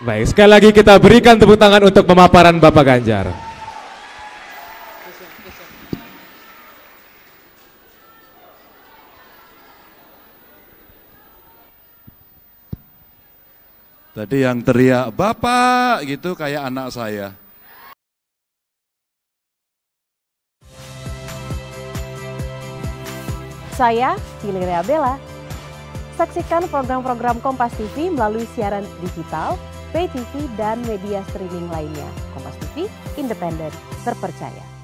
Baik, sekali lagi kita berikan tepuk tangan untuk pemaparan Bapak Ganjar. Tadi yang teriak, "Bapak!" gitu kayak anak saya. Saya Ciliria Bella. Saksikan program-program Kompas TV melalui siaran digital, pay TV, dan media streaming lainnya. Kompas TV, independen, terpercaya.